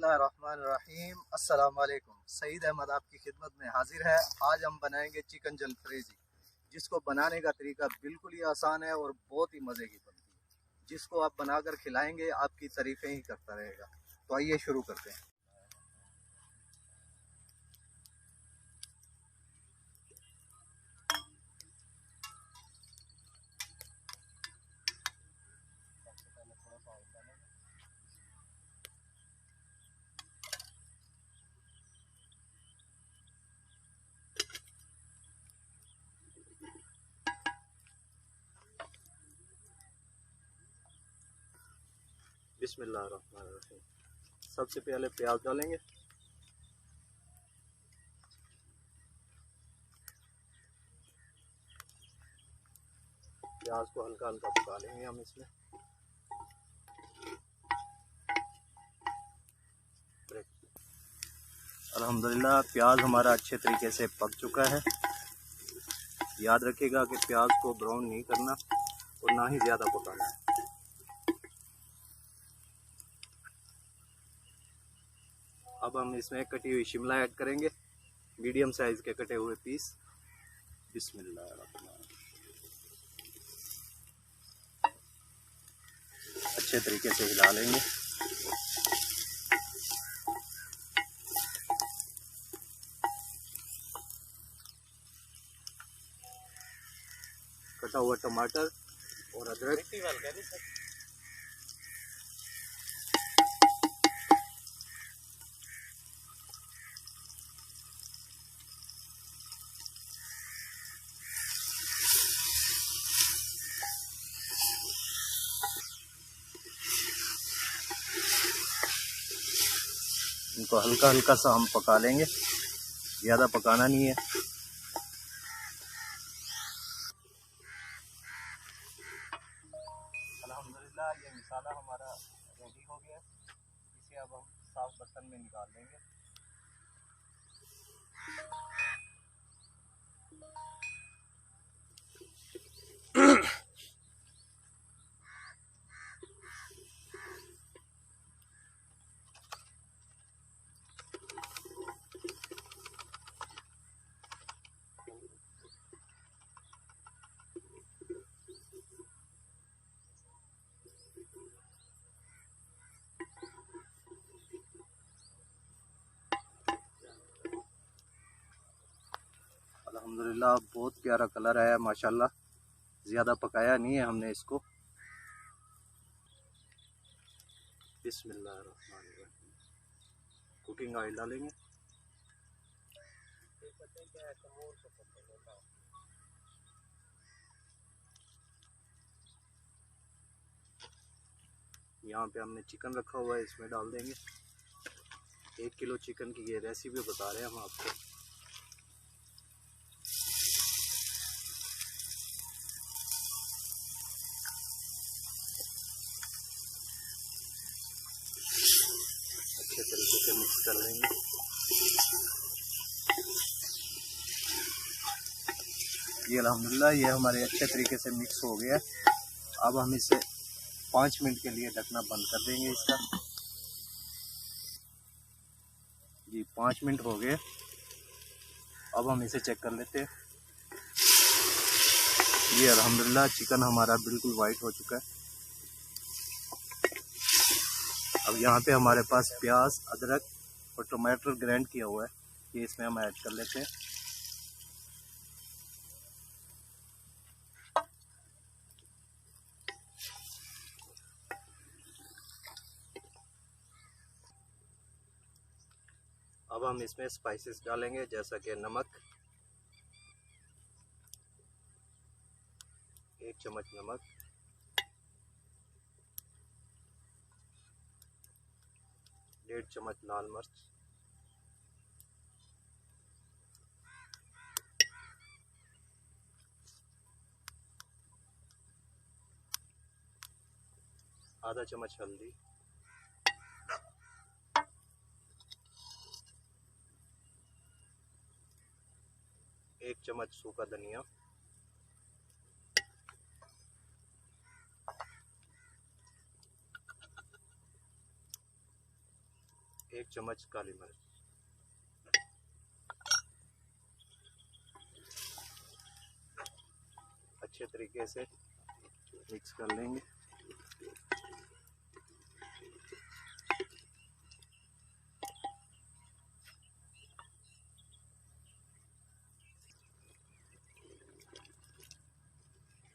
बिस्मिल्लाहिर्रहमानिर्रहीम। अस्सलाम वालेकुम। सईद अहमद आपकी खिदमत में हाजिर है। आज हम बनाएंगे चिकन जलफ्रेजी, जिसको बनाने का तरीका बिल्कुल ही आसान है और बहुत ही मज़े की बनती है। जिसको आप बनाकर खिलाएंगे आपकी तारीफ़ें ही करता रहेगा। तो आइए शुरू करते हैं। बिस्मिल्लाहिर्रहमानिर्रहीम। सबसे पहले प्याज डालेंगे। प्याज को हल्का हल्का पका लेंगे हम इसमें। अल्हम्दुलिल्लाह प्याज हमारा अच्छे तरीके से पक चुका है। याद रखिएगा कि प्याज को ब्राउन नहीं करना और ना ही ज़्यादा पकाना है। अब हम इसमें कटी हुई शिमला ऐड करेंगे, मीडियम साइज़ के कटे हुए पीस। बिस्मिल्लाह, अच्छे तरीके से हिला लेंगे। कटा हुआ टमाटर और अदरक, इनको हल्का हल्का सा हम पका लेंगे, ज़्यादा पकाना नहीं है। अल्हम्दुलिल्लाह ये मसाला हमारा रेडी हो गया। इसे अब हम साफ बर्तन में निकाल लेंगे। अल्हम्दुलिल्लाह बहुत प्यारा कलर आया माशाल्लाह। ज़्यादा पकाया नहीं है हमने इसको। बिस्मिल्लाहिर्रहमानिर्रहीम। कुकिंग ऑयल डालेंगे। यहाँ पे हमने चिकन रखा हुआ है, इसमें डाल देंगे। 1 किलो चिकन की ये रेसिपी बता रहे हैं हम आपको। अच्छे तरीके से मिक्स कर लेंगे। ये अल्हम्दुलिल्लाह ये हमारे अच्छे तरीके से मिक्स हो गया। अब हम इसे 5 मिनट के लिए ढकना बंद कर देंगे इसका। जी 5 मिनट हो गए। अब हम इसे चेक कर लेते हैं। ये अल्हम्दुलिल्लाह चिकन हमारा बिल्कुल वाइट हो चुका है। अब यहाँ पे हमारे पास प्याज, अदरक और टमाटर ग्राइंड किया हुआ है, ये इसमें हम ऐड कर लेते हैं। अब हम इसमें स्पाइसेस डालेंगे, जैसा कि नमक, 1 चम्मच नमक, डेढ़ चम्मच लाल मिर्च, आधा चम्मच हल्दी, 1 चम्मच सूखा धनिया, 1 चम्मच काली मिर्च, अच्छे तरीके से मिक्स कर लेंगे।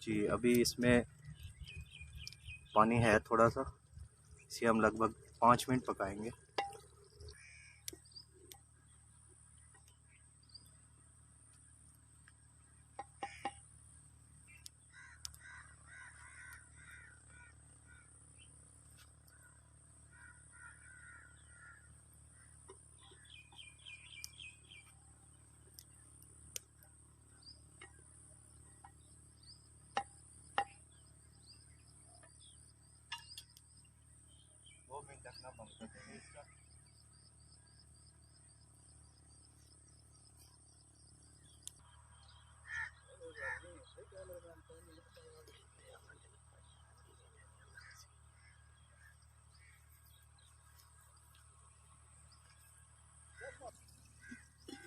जी अभी इसमें पानी है थोड़ा सा, इसे हम लगभग 5 मिनट पकाएंगे। ढकना बंद कर देंगे इसका।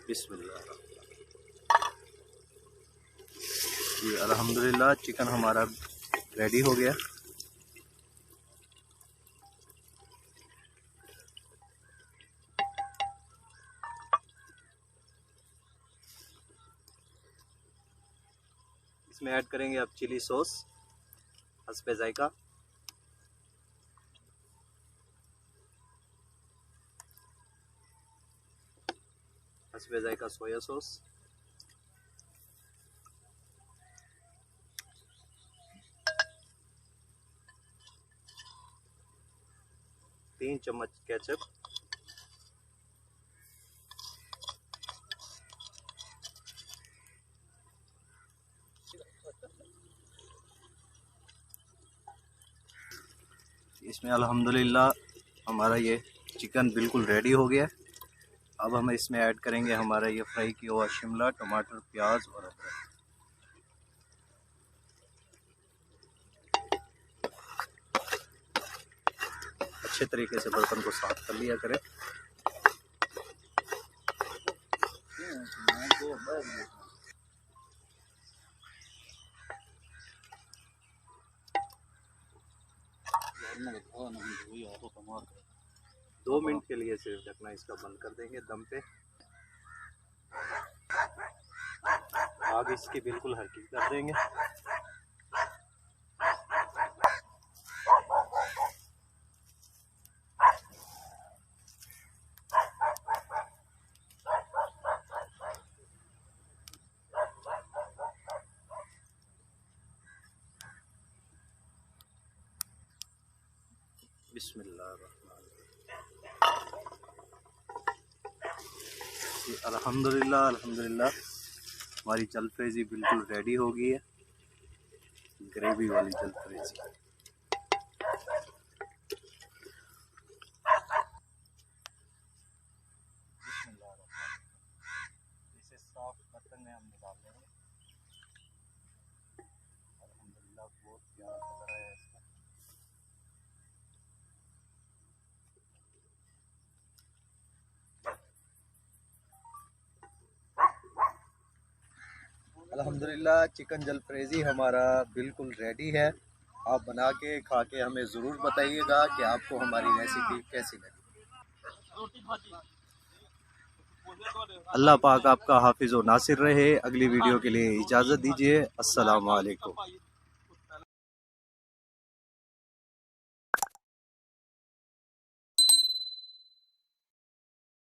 बिस्मिल्लाह। जी अल्हम्दुलिल्लाह चिकन हमारा रेडी हो गया। इसमें ऐड करेंगे अब चिली सॉस हस्बे जायका, हस्बे जायका सोया सॉस, तीन चम्मच केचप, इसमें अल्हम्दुलिल्लाह हमारा ये चिकन बिल्कुल रेडी हो गया। अब हम इसमें ऐड करेंगे हमारा ये फ्राई किया हुआ शिमला, टमाटर, प्याज और अदरक। अच्छे तरीके से बर्तन को साफ कर लिया करें। दो मिनट के लिए सिर्फ ढकना इसका बंद कर देंगे दम पे। आग इसकी बिल्कुल हल्की कर देंगे। अल्हम्दुलिल्लाह अल्हम्दुलिल्लाह हमारी जलफ्रेजी बिल्कुल रेडी हो गई है, ग्रेवी वाली जलफ्रेजी। इसे सॉफ्ट बर्तन में हम निकाल लेंगे। अल्हम्दुलिल्लाह बहुत प्यारा कलर है इसका। अल्हम्दुलिल्लाह चिकन जलफ्रेजी हमारा बिल्कुल रेडी है। आप बना के खा के हमें ज़रूर बताइएगा कि आपको हमारी रेसिपी कैसी लगी। अल्लाह पाक आपका हाफिज़ व नासिर रहे। अगली वीडियो के लिए इजाज़त दीजिए। अस्सलाम वालेकुम।